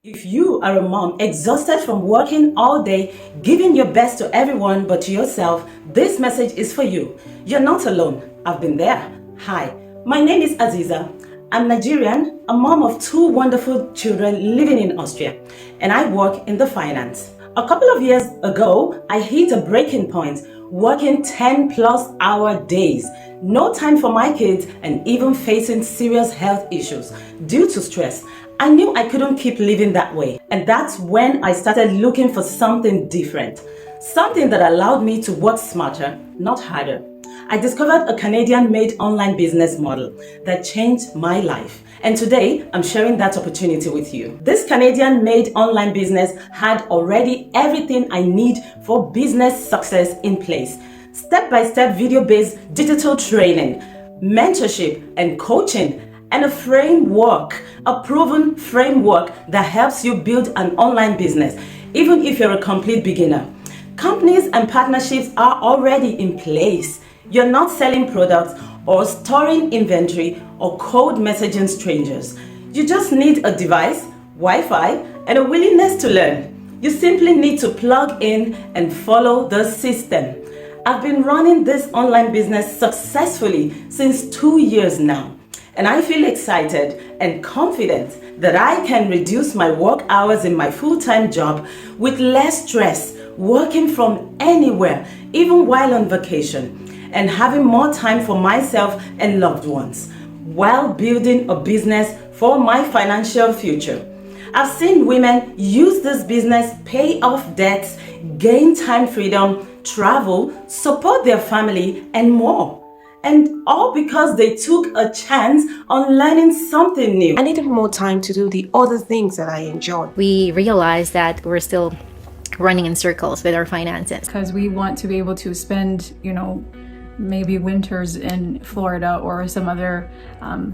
If you are a mom exhausted from working all day, giving your best to everyone but to yourself, this message is for you. You're not alone. I've been there. Hi, my name is Aziza. I'm Nigerian, a mom of two wonderful children living in Austria, and I work in the finance. A couple of years ago, I hit a breaking point, working 10-plus-hour days, no time for my kids, and even facing serious health issues due to stress. I knew I couldn't keep living that way, and that's when I started looking for something different, something that allowed me to work smarter, not harder. I discovered a Canadian-made online business model that changed my life, and today I'm sharing that opportunity with you. This Canadian-made online business had already everything I need for business success in place. Step-by-step video-based digital training, mentorship and coaching, and a framework, a proven framework that helps you build an online business, even if you're a complete beginner. Companies and partnerships are already in place. You're not selling products or storing inventory or cold messaging strangers. You just need a device, Wi-Fi, and a willingness to learn. You simply need to plug in and follow the system. I've been running this online business successfully since 2 years now, and I feel excited and confident that I can reduce my work hours in my full-time job with less stress, working from anywhere, even while on vacation, and having more time for myself and loved ones, while building a business for my financial future. I've seen women use this business, pay off debts, gain time freedom, travel, support their family, and more. And all because they took a chance on learning something new. I needed more time to do the other things that I enjoy. We realized that we're still running in circles with our finances. Because we want to be able to spend, maybe winters in Florida or some other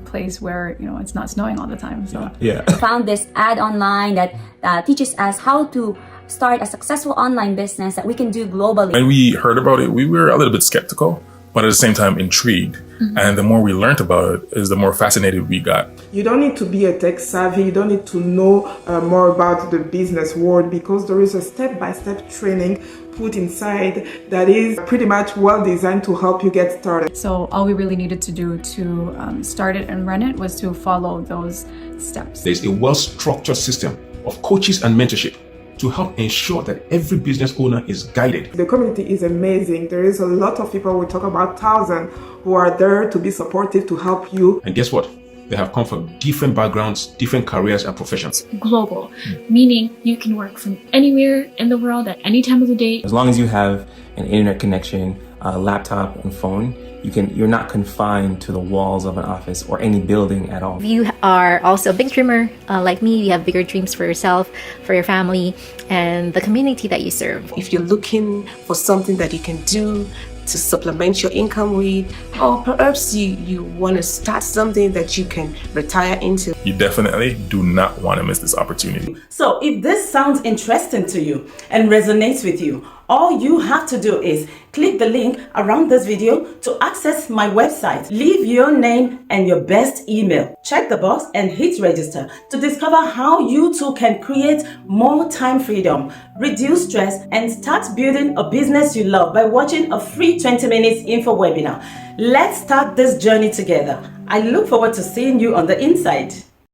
place where, it's not snowing all the time. So yeah. Found this ad online that teaches us how to start a successful online business that we can do globally. When we heard about it, we were a little bit skeptical, but at the same time intrigued. Mm-hmm. And the more we learned about it, is the more fascinated we got. You don't need to be a tech savvy. You don't need to know more about the business world, because there is a step-by-step training put inside that is pretty much well designed to help you get started. So all we really needed to do to start it and run it was to follow those steps. There's a well-structured system of coaches and mentorship to help ensure that every business owner is guided. The community is amazing. There is a lot of people, we talk about thousands, who are there to be supportive, to help you. And guess what? They have come from different backgrounds, different careers and professions. Global, meaning you can work from anywhere in the world at any time of the day. As long as you have an internet connection, a laptop and phone, you're not confined to the walls of an office or any building at all. If you are also a big dreamer like me, you have bigger dreams for yourself, for your family, and the community that you serve. If you're looking for something that you can do to supplement your income with, or perhaps you want to start something that you can retire into, You definitely do not want to miss this opportunity. So if this sounds interesting to you and resonates with you, all you have to do is click the link around this video to access my website. Leave your name and your best email. Check the box and hit register to discover how you too can create more time freedom, reduce stress, and start building a business you love by watching a free 20 minutes info webinar. Let's start this journey together. I look forward to seeing you on the inside.